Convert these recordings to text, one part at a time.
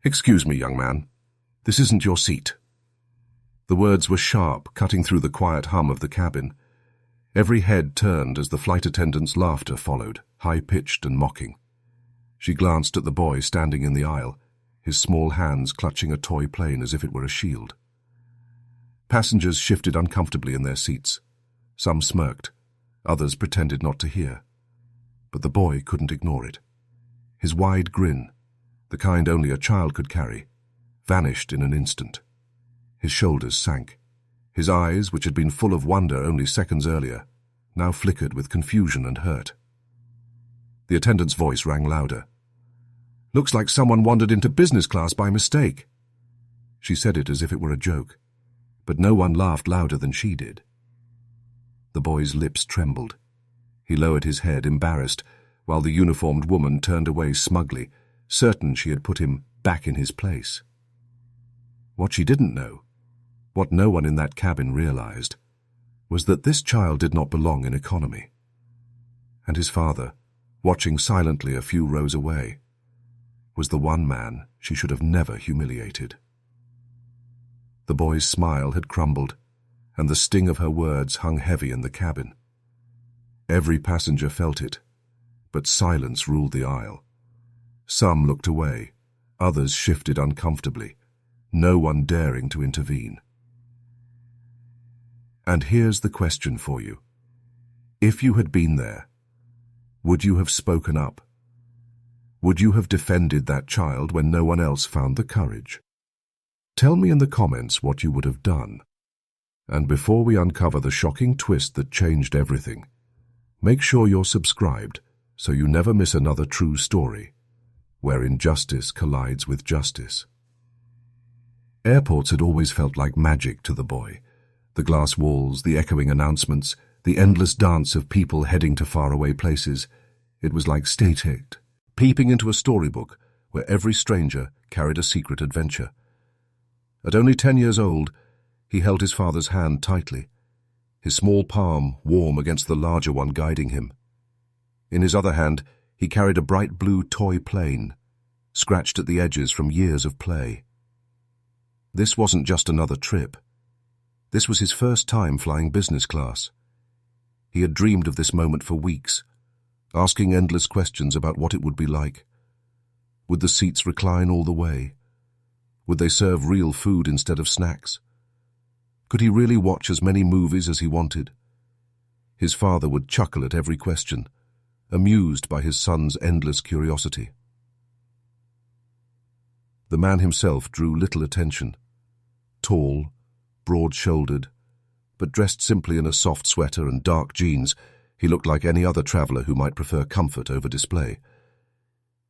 "Excuse me, young man. This isn't your seat." The words were sharp, cutting through the quiet hum of the cabin. Every head turned as the flight attendant's laughter followed, high-pitched and mocking. She glanced at the boy standing in the aisle, his small hands clutching a toy plane as if it were a shield. Passengers shifted uncomfortably in their seats. Some smirked, others pretended not to hear. But the boy couldn't ignore it. His wide grin, the kind only a child could carry, vanished in an instant. His shoulders sank. His eyes, which had been full of wonder only seconds earlier, now flickered with confusion and hurt. The attendant's voice rang louder. "Looks like someone wandered into business class by mistake." She said it as if it were a joke, but no one laughed louder than she did. The boy's lips trembled. He lowered his head, embarrassed, while the uniformed woman turned away smugly, certain she had put him back in his place. What she didn't know, what no one in that cabin realized, was that this child did not belong in economy. And his father, watching silently a few rows away, was the one man she should have never humiliated. The boy's smile had crumbled, and the sting of her words hung heavy in the cabin. Every passenger felt it, but silence ruled the aisle. Some looked away, others shifted uncomfortably, no one daring to intervene. And here's the question for you. If you had been there, would you have spoken up? Would you have defended that child when no one else found the courage? Tell me in the comments what you would have done. And before we uncover the shocking twist that changed everything, make sure you're subscribed so you never miss another true story, where injustice collides with justice. Airports had always felt like magic to the boy. The glass walls, the echoing announcements, the endless dance of people heading to faraway places. It was like state-act, peeping into a storybook where every stranger carried a secret adventure. At only 10 years old, he held his father's hand tightly, his small palm warm against the larger one guiding him. In his other hand, he carried a bright blue toy plane, scratched at the edges from years of play. This wasn't just another trip. This was his first time flying business class. He had dreamed of this moment for weeks, asking endless questions about what it would be like. Would the seats recline all the way? Would they serve real food instead of snacks? Could he really watch as many movies as he wanted? His father would chuckle at every question, amused by his son's endless curiosity. The man himself drew little attention. Tall, broad-shouldered, but dressed simply in a soft sweater and dark jeans, he looked like any other traveler who might prefer comfort over display.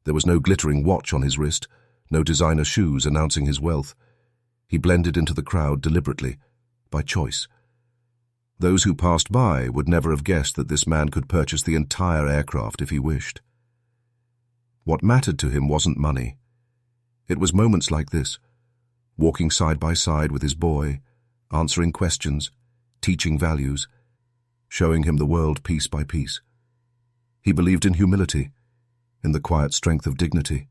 There was no glittering watch on his wrist, no designer shoes announcing his wealth. He blended into the crowd deliberately, by choice. Those who passed by would never have guessed that this man could purchase the entire aircraft if he wished. What mattered to him wasn't money. It was moments like this, walking side by side with his boy, answering questions, teaching values, showing him the world piece by piece. He believed in humility, in the quiet strength of dignity.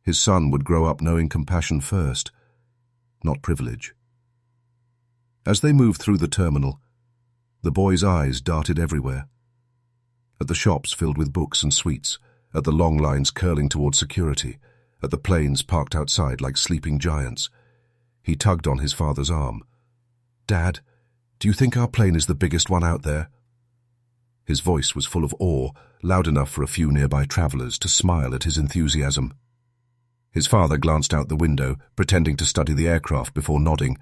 His son would grow up knowing compassion first, not privilege. As they moved through the terminal, the boy's eyes darted everywhere. At the shops filled with books and sweets, at the long lines curling toward security, at the planes parked outside like sleeping giants. He tugged on his father's arm. "Dad, do you think our plane is the biggest one out there?" His voice was full of awe, loud enough for a few nearby travelers to smile at his enthusiasm. His father glanced out the window, pretending to study the aircraft before nodding.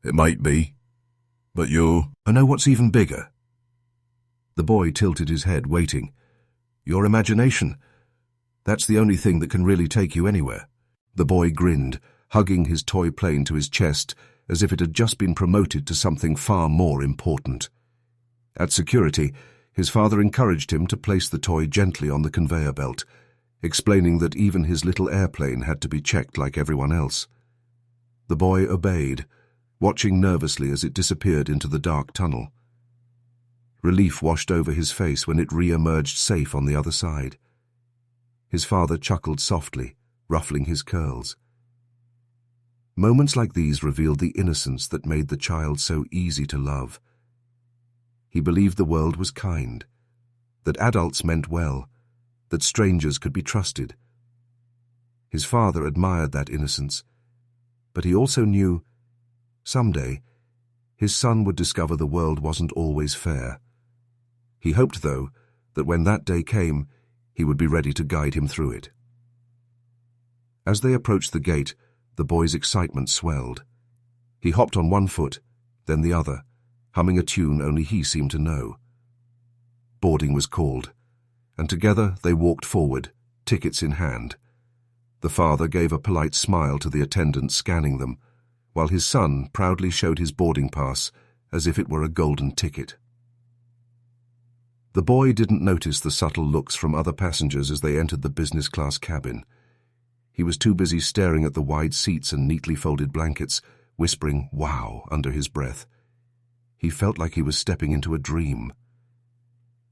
"It might be, but I know what's even bigger." The boy tilted his head, waiting. "Your imagination. That's the only thing that can really take you anywhere." The boy grinned, hugging his toy plane to his chest as if it had just been promoted to something far more important. At security, his father encouraged him to place the toy gently on the conveyor belt, explaining that even his little airplane had to be checked like everyone else. The boy obeyed, watching nervously as it disappeared into the dark tunnel. Relief washed over his face when it re-emerged safe on the other side. His father chuckled softly, ruffling his curls. Moments like these revealed the innocence that made the child so easy to love. He believed the world was kind, that adults meant well, that strangers could be trusted. His father admired that innocence, but he also knew, someday, his son would discover the world wasn't always fair. He hoped, though, that when that day came, he would be ready to guide him through it. As they approached the gate, the boy's excitement swelled. He hopped on one foot, then the other, humming a tune only he seemed to know. Boarding was called, and together they walked forward, tickets in hand. The father gave a polite smile to the attendant scanning them, while his son proudly showed his boarding pass as if it were a golden ticket. The boy didn't notice the subtle looks from other passengers as they entered the business-class cabin. He was too busy staring at the wide seats and neatly folded blankets, whispering "wow" under his breath. He felt like he was stepping into a dream.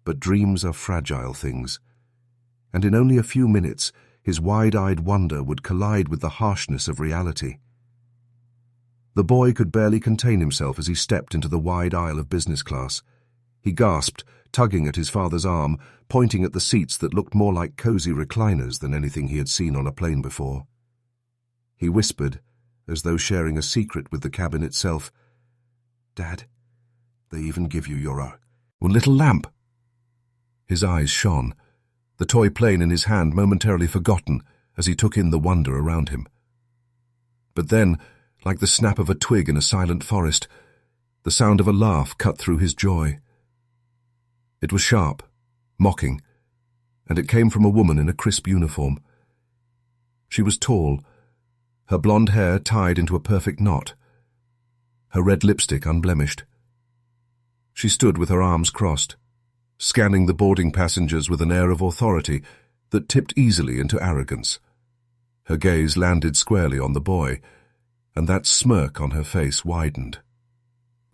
But dreams are fragile things, and in only a few minutes his wide-eyed wonder would collide with the harshness of reality. The boy could barely contain himself as he stepped into the wide aisle of business class. He gasped, tugging at his father's arm, pointing at the seats that looked more like cozy recliners than anything he had seen on a plane before. He whispered, as though sharing a secret with the cabin itself, "Dad, they even give you your own little lamp." His eyes shone, the toy plane in his hand momentarily forgotten as he took in the wonder around him. But then, like the snap of a twig in a silent forest, the sound of a laugh cut through his joy. It was sharp, mocking, and it came from a woman in a crisp uniform. She was tall, her blonde hair tied into a perfect knot, her red lipstick unblemished. She stood with her arms crossed, scanning the boarding passengers with an air of authority that tipped easily into arrogance. Her gaze landed squarely on the boy, and that smirk on her face widened.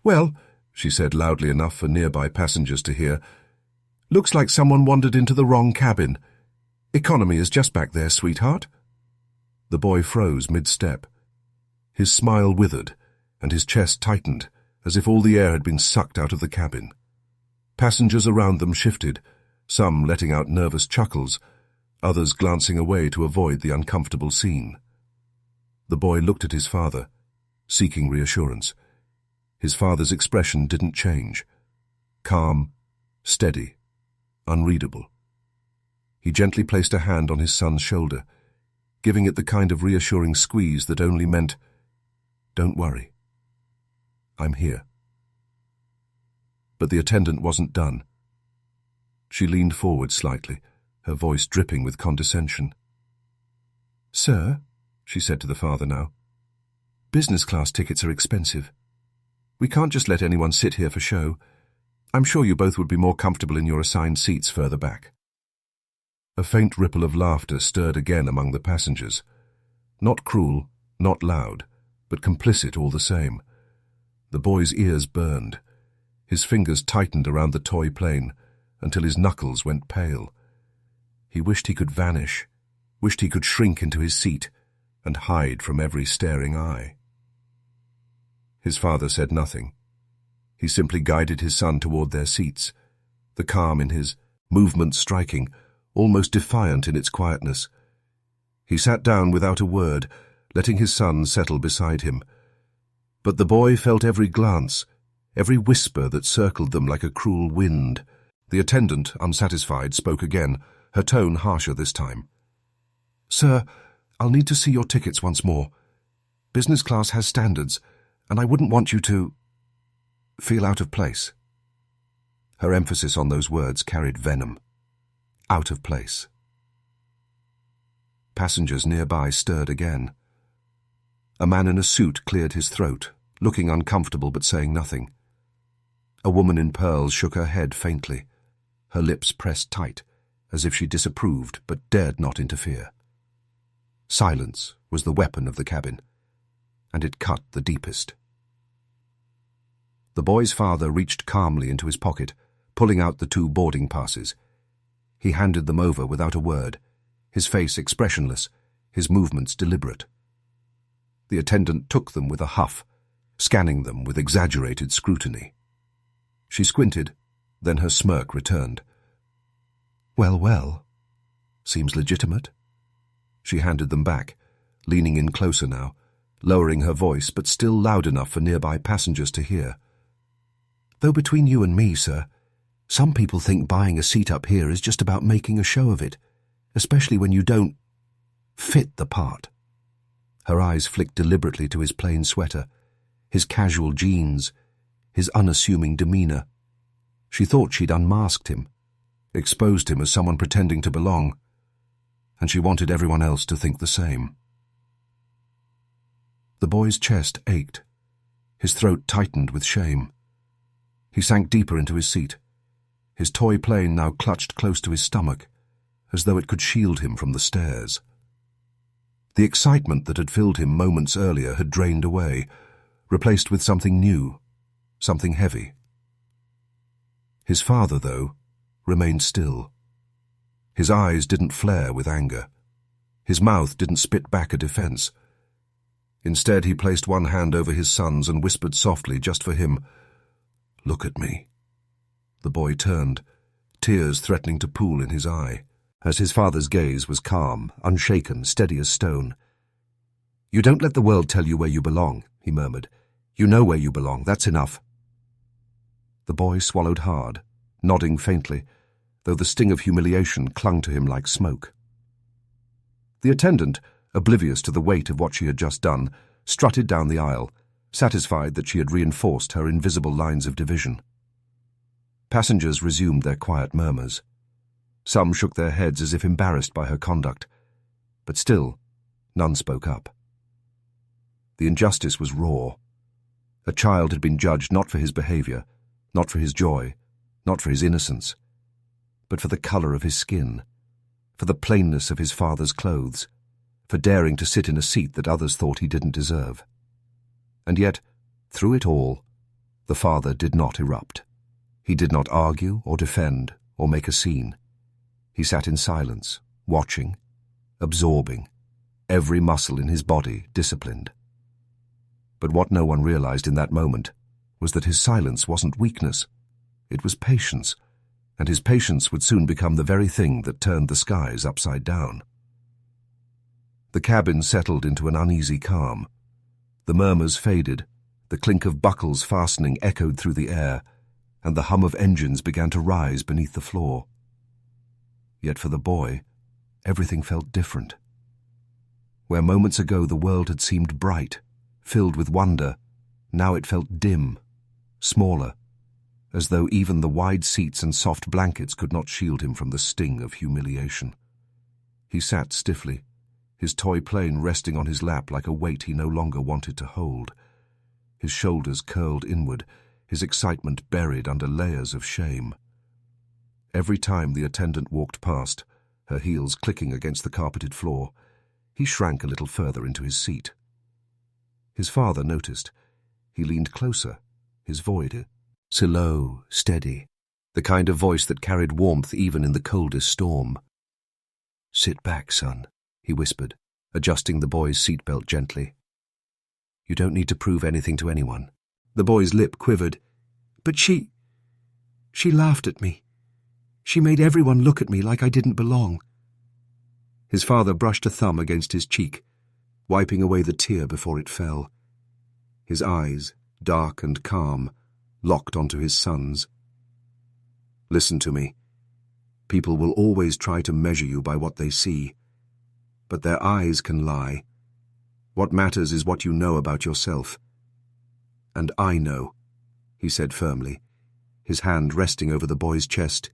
"Well," she said loudly enough for nearby passengers to hear, "looks like someone wandered into the wrong cabin. Economy is just back there, sweetheart." The boy froze mid-step. His smile withered, and his chest tightened, as if all the air had been sucked out of the cabin. Passengers around them shifted, some letting out nervous chuckles, others glancing away to avoid the uncomfortable scene. The boy looked at his father, seeking reassurance. His father's expression didn't change. Calm, steady, unreadable. He gently placed a hand on his son's shoulder, giving it the kind of reassuring squeeze that only meant, "Don't worry. I'm here." But the attendant wasn't done. She leaned forward slightly, her voice dripping with condescension. "Sir," she said to the father now, "business-class tickets are expensive. We can't just let anyone sit here for show. I'm sure you both would be more comfortable in your assigned seats further back." A faint ripple of laughter stirred again among the passengers. Not cruel, not loud, but complicit all the same. The boy's ears burned. His fingers tightened around the toy plane until his knuckles went pale. He wished he could vanish, wished he could shrink into his seat and hide from every staring eye. His father said nothing. He simply guided his son toward their seats, the calm in his movement striking, almost defiant in its quietness. He sat down without a word, letting his son settle beside him. But the boy felt every glance, every whisper that circled them like a cruel wind. The attendant, unsatisfied, spoke again, her tone harsher this time. "Sir, I'll need to see your tickets once more. Business class has standards, and I wouldn't want you to feel out of place." Her emphasis on those words carried venom. Out of place. Passengers nearby stirred again. A man in a suit cleared his throat, looking uncomfortable but saying nothing. A woman in pearls shook her head faintly, her lips pressed tight, as if she disapproved but dared not interfere. Silence was the weapon of the cabin, and it cut the deepest. The boy's father reached calmly into his pocket, pulling out the 2 boarding passes. He handed them over without a word, his face expressionless, his movements deliberate. The attendant took them with a huff, scanning them with exaggerated scrutiny. She squinted, then her smirk returned. "Well, well. Seems legitimate." She handed them back, leaning in closer now, lowering her voice but still loud enough for nearby passengers to hear. "Though between you and me, sir, some people think buying a seat up here is just about making a show of it, especially when you don't fit the part." Her eyes flicked deliberately to his plain sweater, his casual jeans, his unassuming demeanor. She thought she'd unmasked him, exposed him as someone pretending to belong, and she wanted everyone else to think the same. The boy's chest ached. His throat tightened with shame. He sank deeper into his seat, his toy plane now clutched close to his stomach, as though it could shield him from the stares. The excitement that had filled him moments earlier had drained away, replaced with something new, something heavy. His father, though, remained still. His eyes didn't flare with anger. His mouth didn't spit back a defense. Instead, he placed one hand over his son's and whispered softly, just for him, "Look at me." The boy turned, tears threatening to pool in his eye, as his father's gaze was calm, unshaken, steady as stone. "You don't let the world tell you where you belong," he murmured. "You know where you belong, that's enough." The boy swallowed hard, nodding faintly, though the sting of humiliation clung to him like smoke. The attendant, oblivious to the weight of what she had just done, strutted down the aisle, satisfied that she had reinforced her invisible lines of division. Passengers resumed their quiet murmurs. Some shook their heads as if embarrassed by her conduct, but still, none spoke up. The injustice was raw. A child had been judged not for his behavior, not for his joy, not for his innocence, but for the color of his skin, for the plainness of his father's clothes, for daring to sit in a seat that others thought he didn't deserve. And yet, through it all, the father did not erupt. He did not argue or defend or make a scene. He sat in silence, watching, absorbing, every muscle in his body disciplined. But what no one realized in that moment was that his silence wasn't weakness. It was patience, and his patience would soon become the very thing that turned the skies upside down. The cabin settled into an uneasy calm. The murmurs faded, the clink of buckles fastening echoed through the air, and the hum of engines began to rise beneath the floor. Yet for the boy, everything felt different. Where moments ago the world had seemed bright, filled with wonder, now it felt dim, smaller, as though even the wide seats and soft blankets could not shield him from the sting of humiliation. He sat stiffly, his toy plane resting on his lap like a weight he no longer wanted to hold. His shoulders curled inward, his excitement buried under layers of shame. Every time the attendant walked past, her heels clicking against the carpeted floor, he shrank a little further into his seat. His father noticed. He leaned closer, his voice low, steady, the kind of voice that carried warmth even in the coldest storm. "Sit back, son," he whispered, adjusting the boy's seatbelt gently. "You don't need to prove anything to anyone." The boy's lip quivered. "But she laughed at me. She made everyone look at me like I didn't belong." His father brushed a thumb against his cheek, wiping away the tear before it fell. His eyes, dark and calm, locked onto his son's. "Listen to me. People will always try to measure you by what they see, but their eyes can lie. What matters is what you know about yourself. And I know," he said firmly, his hand resting over the boy's chest.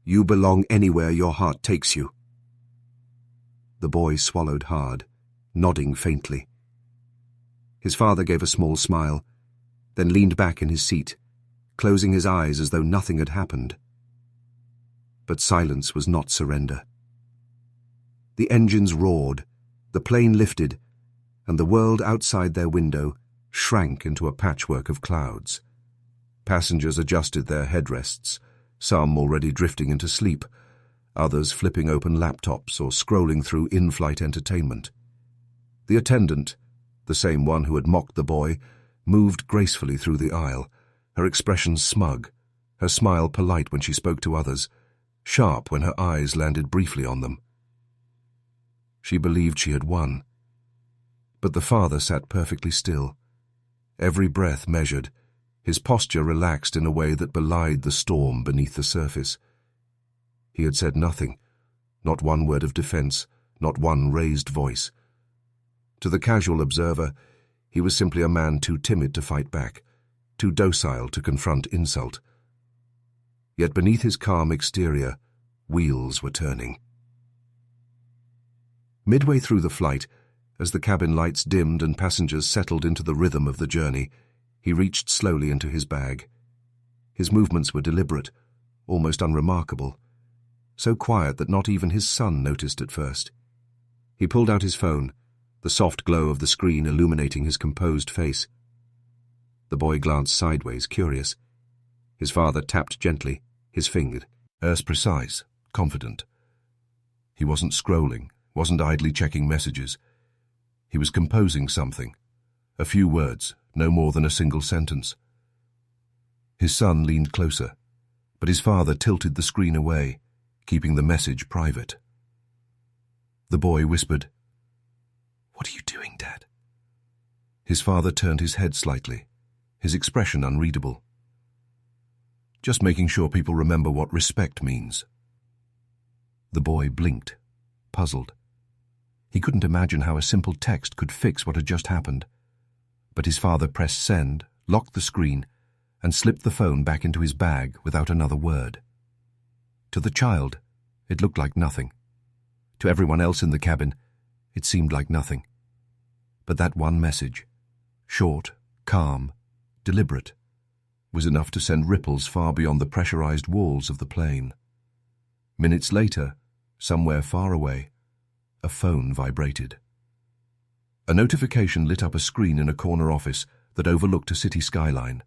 "You belong anywhere your heart takes you." The boy swallowed hard, nodding faintly. His father gave a small smile, then leaned back in his seat, closing his eyes as though nothing had happened. But silence was not surrender. The engines roared, the plane lifted, and the world outside their window shrank into a patchwork of clouds. Passengers adjusted their headrests, some already drifting into sleep, others flipping open laptops or scrolling through in-flight entertainment. The attendant, the same one who had mocked the boy, moved gracefully through the aisle, her expression smug, her smile polite when she spoke to others, sharp when her eyes landed briefly on them. She believed she had won. But the father sat perfectly still, every breath measured, his posture relaxed in a way that belied the storm beneath the surface. He had said nothing, not one word of defense, not one raised voice. To the casual observer, he was simply a man too timid to fight back, too docile to confront insult. Yet beneath his calm exterior, wheels were turning. Midway through the flight, as the cabin lights dimmed and passengers settled into the rhythm of the journey, he reached slowly into his bag. His movements were deliberate, almost unremarkable, so quiet that not even his son noticed at first. He pulled out his phone, the soft glow of the screen illuminating his composed face. The boy glanced sideways, curious. His father tapped gently, his finger, precise, confident. He wasn't scrolling, wasn't idly checking messages. He was composing something. A few words, no more than a single sentence. His son leaned closer, but his father tilted the screen away, keeping the message private. The boy whispered, "What are you doing, Dad?" His father turned his head slightly, his expression unreadable. "Just making sure people remember what respect means." The boy blinked, puzzled. He couldn't imagine how a simple text could fix what had just happened. But his father pressed send, locked the screen, and slipped the phone back into his bag without another word. To the child, it looked like nothing. To everyone else in the cabin, it seemed like nothing. But that one message, short, calm, deliberate, was enough to send ripples far beyond the pressurized walls of the plane. Minutes later, somewhere far away, a phone vibrated. A notification lit up a screen in a corner office that overlooked a city skyline.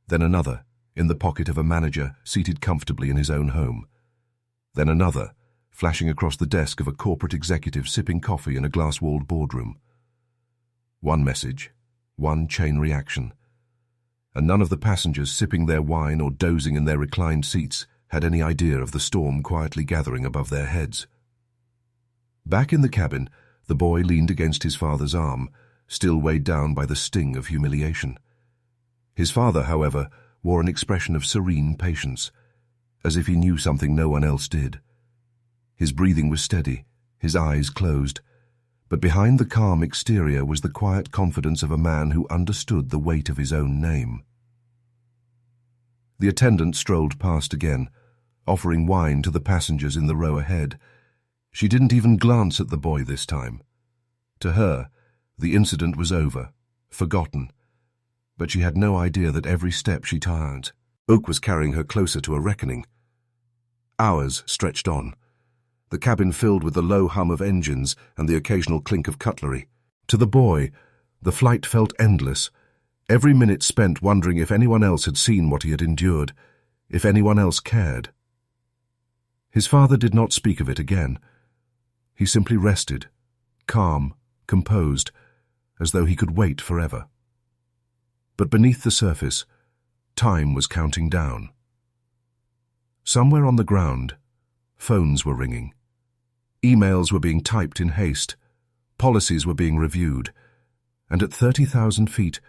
Then another, in the pocket of a manager seated comfortably in his own home. Then another, flashing across the desk of a corporate executive sipping coffee in a glass-walled boardroom. One message, one chain reaction, and none of the passengers sipping their wine or dozing in their reclined seats had any idea of the storm quietly gathering above their heads. Back in the cabin, the boy leaned against his father's arm, still weighed down by the sting of humiliation. His father, however, wore an expression of serene patience, as if he knew something no one else did. His breathing was steady, his eyes closed, but behind the calm exterior was the quiet confidence of a man who understood the weight of his own name. The attendant strolled past again, offering wine to the passengers in the row ahead. She didn't even glance at the boy this time. To her, the incident was over, forgotten, but she had no idea that every step she took, Oak was carrying her closer to a reckoning. Hours stretched on, the cabin filled with the low hum of engines and the occasional clink of cutlery. To the boy, the flight felt endless, every minute spent wondering if anyone else had seen what he had endured, if anyone else cared. His father did not speak of it again. He simply rested, calm, composed, as though he could wait forever. But beneath the surface, time was counting down. Somewhere on the ground, phones were ringing. Emails were being typed in haste. Policies were being reviewed. And at 30,000 feet,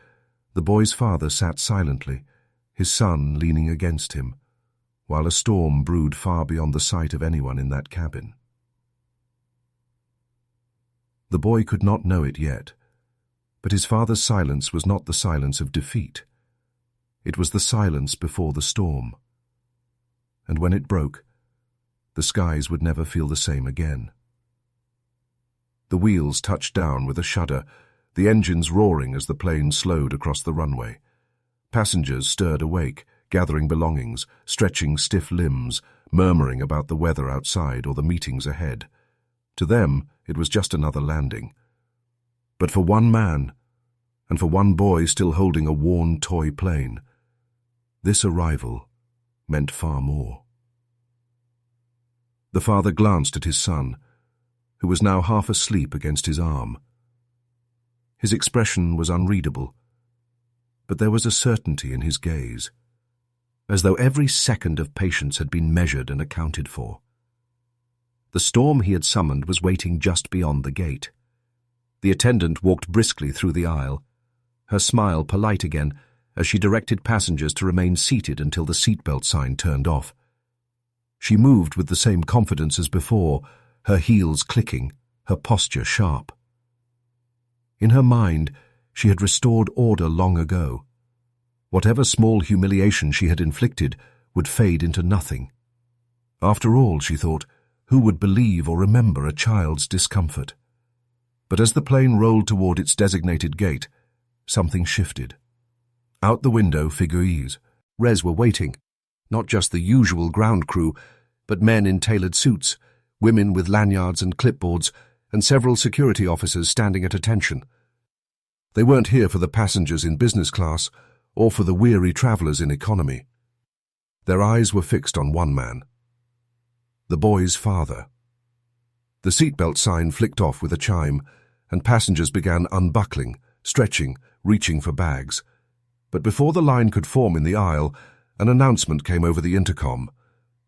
the boy's father sat silently, his son leaning against him, while a storm brewed far beyond the sight of anyone in that cabin. The boy could not know it yet, but his father's silence was not the silence of defeat. It was the silence before the storm. And when it broke, the skies would never feel the same again. The wheels touched down with a shudder, the engines roaring as the plane slowed across the runway. Passengers stirred awake, gathering belongings, stretching stiff limbs, murmuring about the weather outside or the meetings ahead. To them, it was just another landing. But for one man, and for one boy still holding a worn toy plane, this arrival meant far more. The father glanced at his son, who was now half asleep against his arm. His expression was unreadable, but there was a certainty in his gaze, as though every second of patience had been measured and accounted for. The storm he had summoned was waiting just beyond the gate. The attendant walked briskly through the aisle, her smile polite again as she directed passengers to remain seated until the seatbelt sign turned off. She moved with the same confidence as before, her heels clicking, her posture sharp. In her mind, she had restored order long ago. Whatever small humiliation she had inflicted would fade into nothing. After all, she thought, who would believe or remember a child's discomfort? But as the plane rolled toward its designated gate, something shifted. Out the window, figurees, res were waiting, not just the usual ground crew, but men in tailored suits, women with lanyards and clipboards, and several security officers standing at attention. They weren't here for the passengers in business class or for the weary travelers in economy. Their eyes were fixed on one man, the boy's father. The seatbelt sign flicked off with a chime, and passengers began unbuckling, stretching, reaching for bags. But before the line could form in the aisle, an announcement came over the intercom.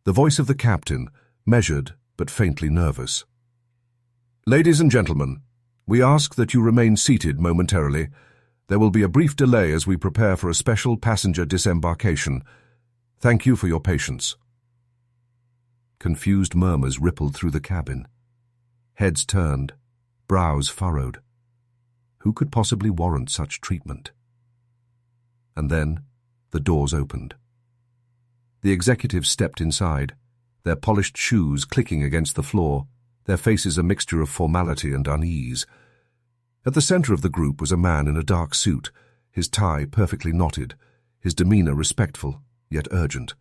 The voice of the captain, measured but faintly nervous. "Ladies and gentlemen, we ask that you remain seated momentarily. There will be a brief delay as we prepare for a special passenger disembarkation. Thank you for your patience." Confused murmurs rippled through the cabin. Heads turned, brows furrowed. Who could possibly warrant such treatment? And then the doors opened. The executives stepped inside, their polished shoes clicking against the floor, their faces a mixture of formality and unease. At the center of the group was a man in a dark suit, his tie perfectly knotted, his demeanor respectful, yet urgent.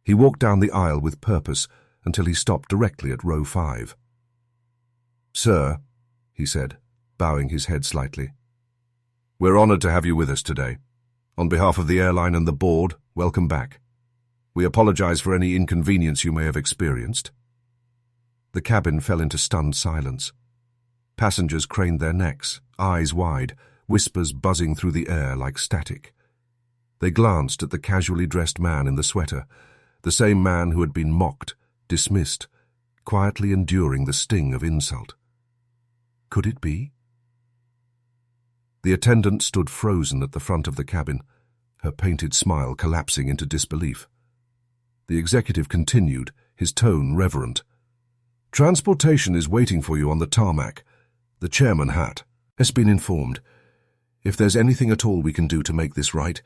He walked down the aisle with purpose until he stopped directly at row 5. "Sir," he said, bowing his head slightly, "we're honored to have you with us today. On behalf of the airline and the board, welcome back. We apologize for any inconvenience you may have experienced." The cabin fell into stunned silence. Passengers craned their necks, eyes wide, whispers buzzing through the air like static. They glanced at the casually dressed man in the sweater, the same man who had been mocked, dismissed, quietly enduring the sting of insult. Could it be? The attendant stood frozen at the front of the cabin, her painted smile collapsing into disbelief. The executive continued, his tone reverent. "Transportation is waiting for you on the tarmac. The chairman has been informed. If there's anything at all we can do to make this right,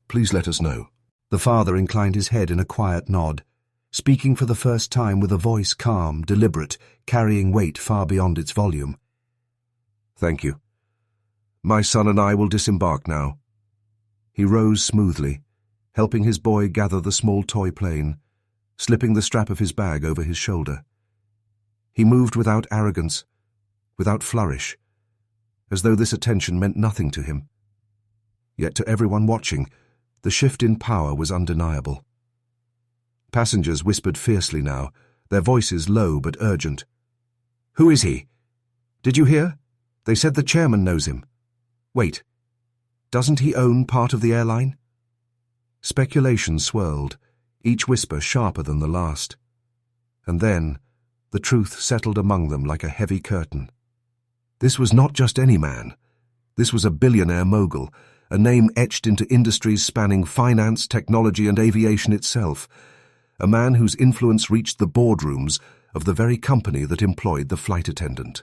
please let us know." The father inclined his head in a quiet nod, speaking for the first time with a voice calm, deliberate, carrying weight far beyond its volume. "Thank you. My son and I will disembark now." He rose smoothly, helping his boy gather the small toy plane, slipping the strap of his bag over his shoulder. He moved without arrogance, without flourish, as though this attention meant nothing to him. Yet to everyone watching, the shift in power was undeniable. Passengers whispered fiercely now, their voices low but urgent. "Who is he? Did you hear? They said the chairman knows him. Wait, doesn't he own part of the airline?" Speculation swirled, each whisper sharper than the last. And then, the truth settled among them like a heavy curtain. This was not just any man. This was a billionaire mogul, a name etched into industries spanning finance, technology, and aviation itself, a man whose influence reached the boardrooms of the very company that employed the flight attendant.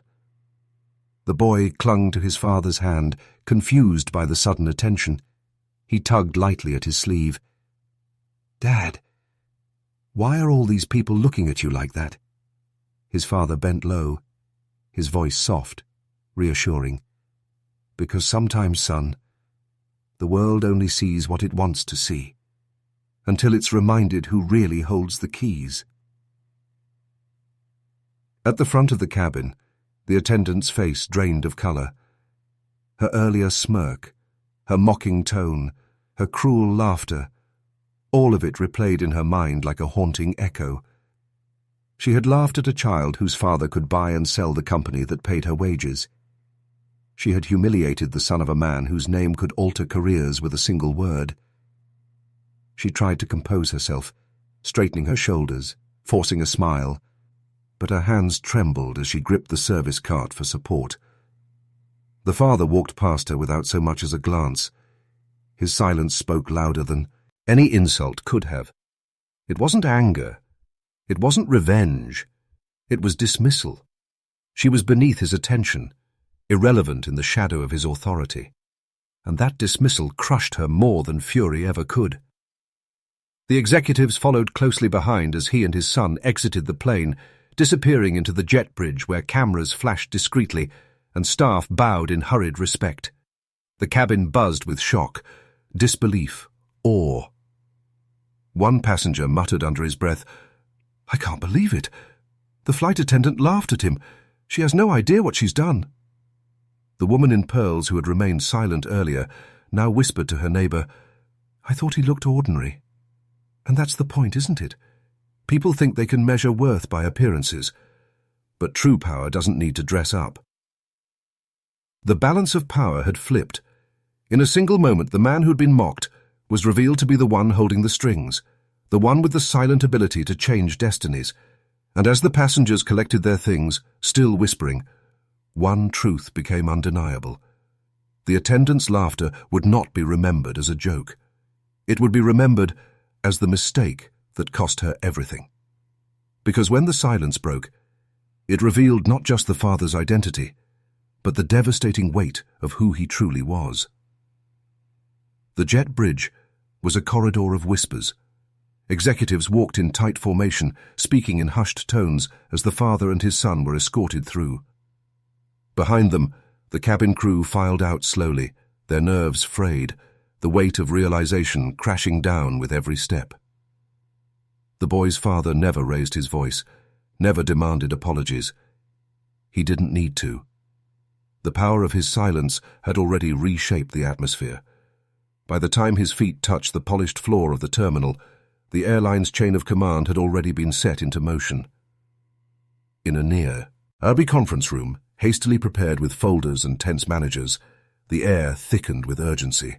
The boy clung to his father's hand, confused by the sudden attention. He tugged lightly at his sleeve. "Dad, why are all these people looking at you like that?" His father bent low, his voice soft, reassuring. "Because sometimes, son, the world only sees what it wants to see, until it's reminded who really holds the keys." At the front of the cabin, the attendant's face drained of color. Her earlier smirk, her mocking tone, her cruel laughter, all of it replayed in her mind like a haunting echo. She had laughed at a child whose father could buy and sell the company that paid her wages. She had humiliated the son of a man whose name could alter careers with a single word. She tried to compose herself, straightening her shoulders, forcing a smile, but her hands trembled as she gripped the service cart for support. The father walked past her without so much as a glance. His silence spoke louder than any insult could have. It wasn't anger. It wasn't revenge. It was dismissal. She was beneath his attention, irrelevant in the shadow of his authority. And that dismissal crushed her more than fury ever could. The executives followed closely behind as he and his son exited the plane, disappearing into the jet bridge where cameras flashed discreetly and staff bowed in hurried respect. The cabin buzzed with shock, disbelief, awe. One passenger muttered under his breath, "I can't believe it. The flight attendant laughed at him. She has no idea what she's done." The woman in pearls who had remained silent earlier now whispered to her neighbor, "I thought he looked ordinary." And that's the point, isn't it? People think they can measure worth by appearances, but true power doesn't need to dress up. The balance of power had flipped. In a single moment, the man who'd been mocked was revealed to be the one holding the strings, the one with the silent ability to change destinies. And as the passengers collected their things, still whispering, one truth became undeniable. The attendant's laughter would not be remembered as a joke. It would be remembered as the mistake that cost her everything. Because when the silence broke, it revealed not just the father's identity, but the devastating weight of who he truly was. The jet bridge was a corridor of whispers. Executives walked in tight formation, speaking in hushed tones as the father and his son were escorted through. Behind them, the cabin crew filed out slowly, their nerves frayed, the weight of realization crashing down with every step. The boy's father never raised his voice, never demanded apologies. He didn't need to. The power of his silence had already reshaped the atmosphere. By the time his feet touched the polished floor of the terminal, the airline's chain of command had already been set into motion. In a near, Irby conference room, hastily prepared with folders and tense managers, the air thickened with urgency.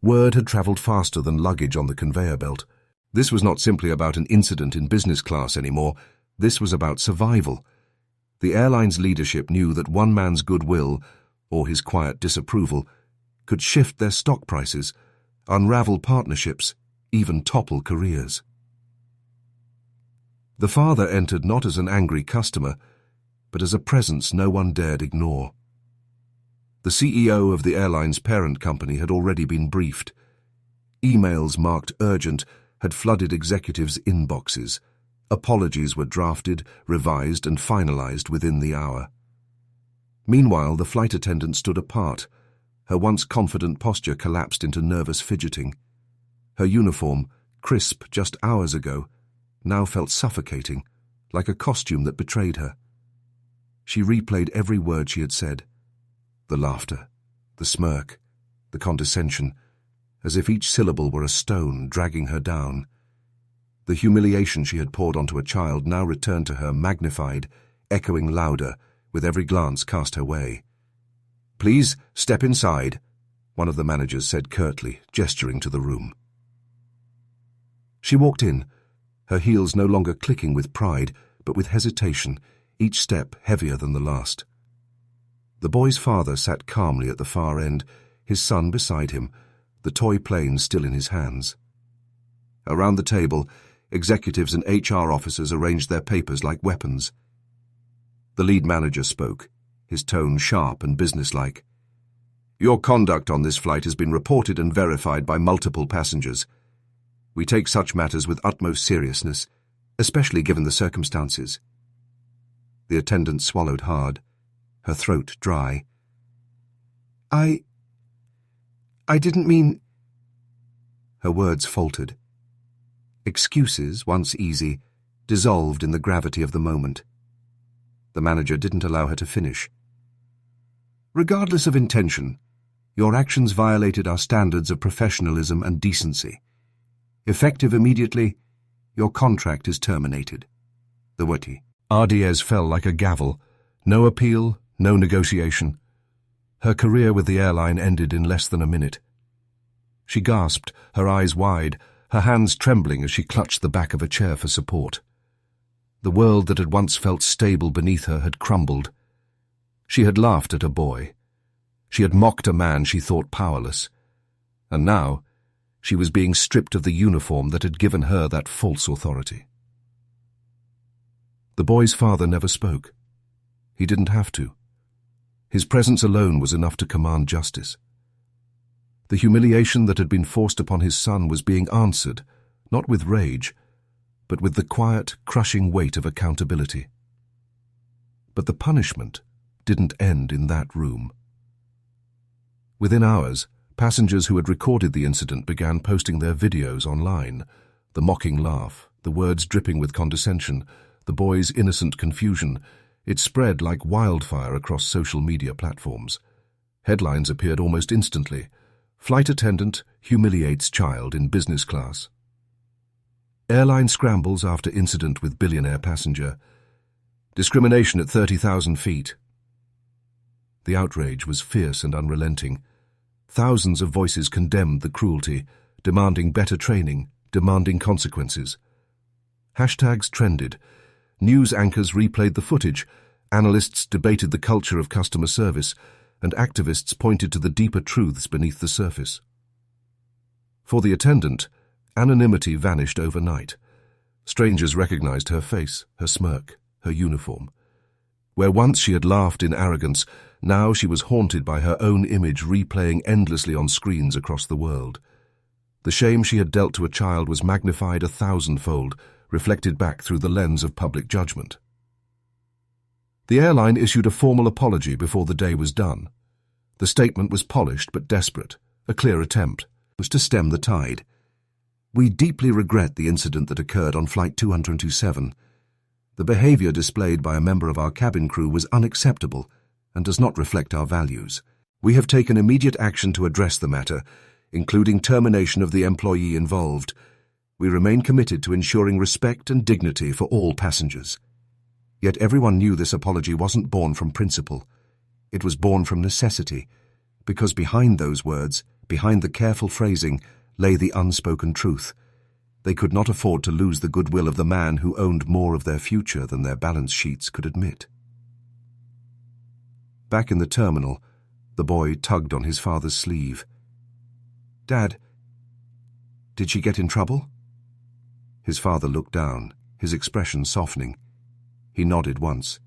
Word had travelled faster than luggage on the conveyor belt. This was not simply about an incident in business class anymore. This was about survival. The airline's leadership knew that one man's goodwill, or his quiet disapproval, could shift their stock prices, unravel partnerships, even topple careers. The father entered not as an angry customer, but as a presence no one dared ignore. The CEO of the airline's parent company had already been briefed. Emails marked urgent had flooded executives' inboxes. Apologies were drafted, revised, and finalized within the hour. Meanwhile, the flight attendant stood apart. Her once confident posture collapsed into nervous fidgeting. Her uniform, crisp just hours ago, now felt suffocating, like a costume that betrayed her. She replayed every word she had said. The laughter, the smirk, the condescension, as if each syllable were a stone dragging her down. The humiliation she had poured onto a child now returned to her magnified, echoing louder with every glance cast her way. "Please step inside," one of the managers said curtly, gesturing to the room. She walked in, her heels no longer clicking with pride, but with hesitation, each step heavier than the last. The boy's father sat calmly at the far end, his son beside him, the toy plane still in his hands. Around the table, executives and HR officers arranged their papers like weapons. The lead manager spoke, his tone sharp and businesslike. "Your conduct on this flight has been reported and verified by multiple passengers. We take such matters with utmost seriousness, especially given the circumstances." The attendant swallowed hard, her throat dry. I didn't mean—" Her words faltered. Excuses, once easy, dissolved in the gravity of the moment. The manager didn't allow her to finish. "Regardless of intention, your actions violated our standards of professionalism and decency. Effective immediately, your contract is terminated." The witty. Ardiez fell like a gavel. No appeal, no negotiation. Her career with the airline ended in less than a minute. She gasped, her eyes wide, her hands trembling as she clutched the back of a chair for support. The world that had once felt stable beneath her had crumbled. She had laughed at a boy. She had mocked a man she thought powerless. And now, she was being stripped of the uniform that had given her that false authority. The boy's father never spoke. He didn't have to. His presence alone was enough to command justice. The humiliation that had been forced upon his son was being answered, not with rage, but with the quiet, crushing weight of accountability. But the punishment didn't end in that room. Within hours, passengers who had recorded the incident began posting their videos online. The mocking laugh, the words dripping with condescension, the boy's innocent confusion. It spread like wildfire across social media platforms. Headlines appeared almost instantly. Flight attendant humiliates child in business class. Airline scrambles after incident with billionaire passenger. Discrimination at 30,000 feet. The outrage was fierce and unrelenting. Thousands of voices condemned the cruelty, demanding better training, demanding consequences. Hashtags trended. News anchors replayed the footage. Analysts debated the culture of customer service, and activists pointed to the deeper truths beneath the surface. For the attendant, anonymity vanished overnight. Strangers recognized her face, her smirk, her uniform. Where once she had laughed in arrogance, now she was haunted by her own image replaying endlessly on screens across the world. The shame she had dealt to a child was magnified 1,000-fold, reflected back through the lens of public judgment. The airline issued a formal apology before the day was done. The statement was polished but desperate, a clear attempt was to stem the tide. "We deeply regret the incident that occurred on Flight 227. The behavior displayed by a member of our cabin crew was unacceptable and does not reflect our values. We have taken immediate action to address the matter, including termination of the employee involved. We remain committed to ensuring respect and dignity for all passengers." Yet everyone knew this apology wasn't born from principle. It was born from necessity, because behind those words, behind the careful phrasing, lay the unspoken truth. They could not afford to lose the goodwill of the man who owned more of their future than their balance sheets could admit. Back in the terminal, the boy tugged on his father's sleeve. "Dad, did she get in trouble?" His father looked down, his expression softening. He nodded once.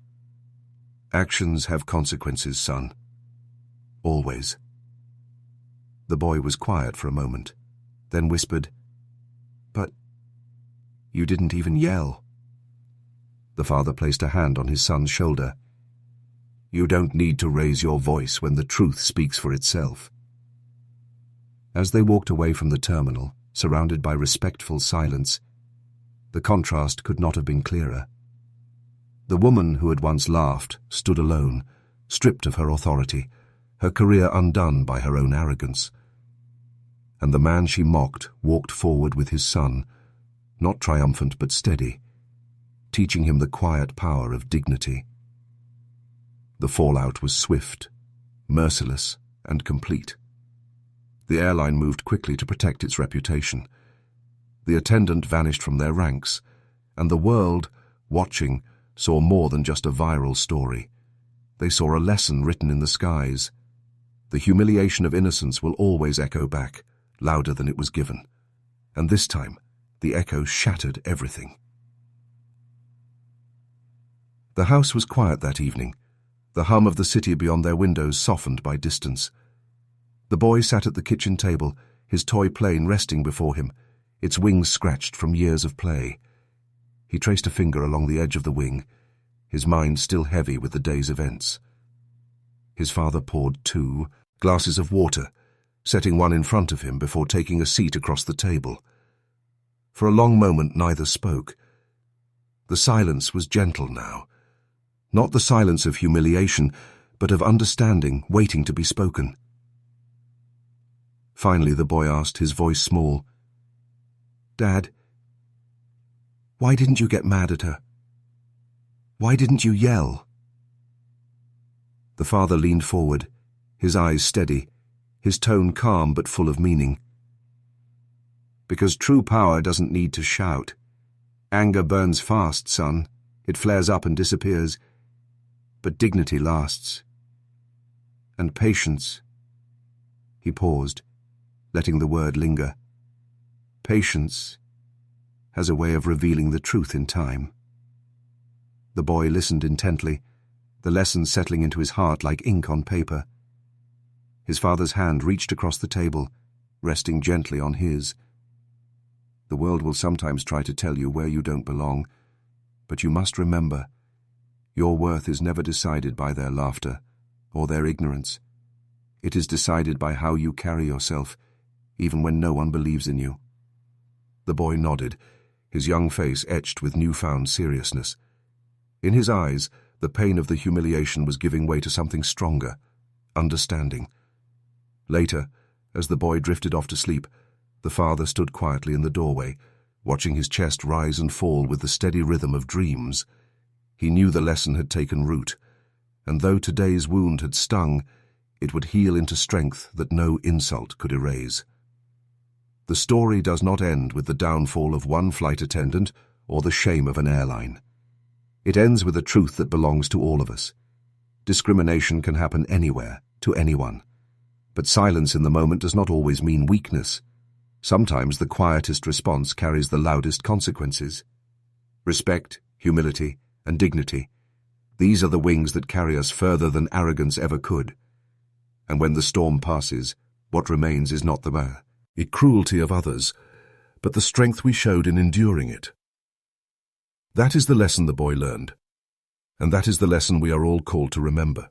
"Actions have consequences, son. Always." The boy was quiet for a moment, then whispered, "But you didn't even yell." The father placed a hand on his son's shoulder. "You don't need to raise your voice when the truth speaks for itself." As they walked away from the terminal, surrounded by respectful silence, the contrast could not have been clearer. The woman who had once laughed stood alone, stripped of her authority, her career undone by her own arrogance. And the man she mocked walked forward with his son, not triumphant but steady, teaching him the quiet power of dignity. The fallout was swift, merciless, and complete. The airline moved quickly to protect its reputation. The attendant vanished from their ranks, and the world, watching, saw more than just a viral story. They saw a lesson written in the skies. The humiliation of innocence will always echo back, louder than it was given. And this time, the echo shattered everything. The house was quiet that evening, the hum of the city beyond their windows softened by distance. The boy sat at the kitchen table, his toy plane resting before him, its wings scratched from years of play. He traced a finger along the edge of the wing, his mind still heavy with the day's events. His father poured 2 glasses of water, setting one in front of him before taking a seat across the table. For a long moment neither spoke. The silence was gentle now. Not the silence of humiliation, but of understanding waiting to be spoken. Finally the boy asked, his voice small, "Dad, why didn't you get mad at her?" Why didn't you yell?" The father leaned forward, his eyes steady, his tone calm but full of meaning. "Because true power doesn't need to shout. Anger burns fast, son. It flares up and disappears. But dignity lasts. And patience." He paused, letting the word linger. "Patience has a way of revealing the truth in time." The boy listened intently, the lesson settling into his heart like ink on paper. His father's hand reached across the table, resting gently on his. "The world will sometimes try to tell you where you don't belong, but you must remember, your worth is never decided by their laughter or their ignorance. It is decided by how you carry yourself, even when no one believes in you." The boy nodded, his young face etched with newfound seriousness. In his eyes, the pain of the humiliation was giving way to something stronger, understanding. Later, as the boy drifted off to sleep, the father stood quietly in the doorway, watching his chest rise and fall with the steady rhythm of dreams. He knew the lesson had taken root, and though today's wound had stung, it would heal into strength that no insult could erase. The story does not end with the downfall of one flight attendant or the shame of an airline. It ends with a truth that belongs to all of us. Discrimination can happen anywhere, to anyone. But silence in the moment does not always mean weakness. Sometimes the quietest response carries the loudest consequences. Respect, humility, and dignity. These are the wings that carry us further than arrogance ever could. And when the storm passes, what remains is not the cruelty of others, but the strength we showed in enduring it. That is the lesson the boy learned, and that is the lesson we are all called to remember.